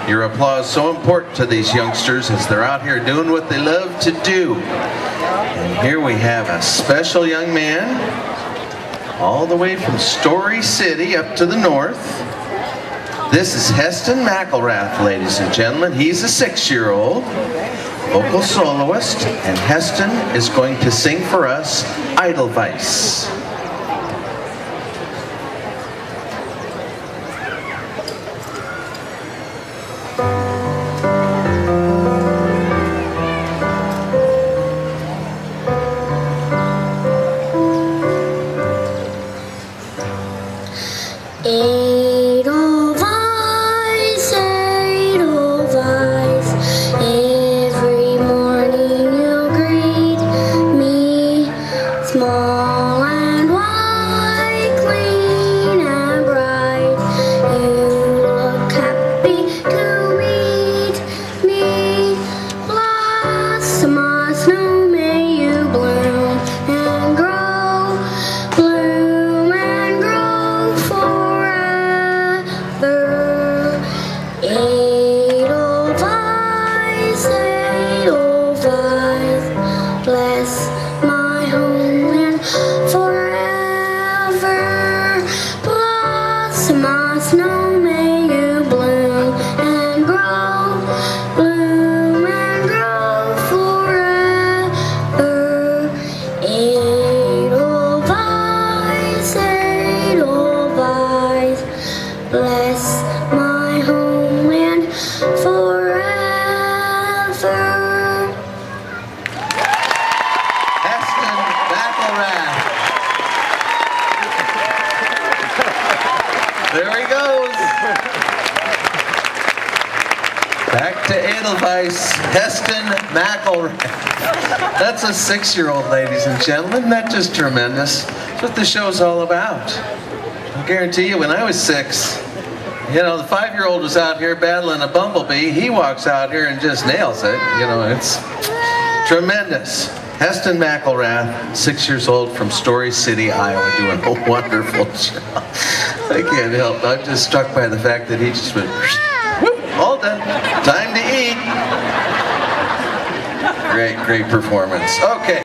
Your applause so important to these youngsters as they're out here doing what they love to do. And here we have a special young man, all the way from Story City up to the north. This is Heston McElrath, ladies and gentlemen. He's a 6-year-old vocal soloist, and Heston is going to sing for us Edelweiss. Edelweiss, Edelweiss, every morning you greet me, small and white, clean and bright. You look happy to meet me. Blossom, my snow, may you bloom and grow, bloom and grow forever. Edelweiss, Edelweiss, bless my homeland forever. Blossom, my snow, may you bloom and grow, bloom and grow forever. Edelweiss, Edelweiss, bless my homeland forever. Heston McElrath. There he goes. Back to Edelweiss, Heston McElrath. That's a 6-year-old, ladies and gentlemen. Isn't that just tremendous? That's what the show's all about. I guarantee you, when I was 6, the 5-year-old was out here battling a bumblebee. He walks out here and just nails it. It's tremendous. Heston McElrath, 6 years old from Story City, Iowa, doing a wonderful job. I can't help. I'm just struck by the fact that he just went, whoop, all done. Time to eat. Great performance. Okay.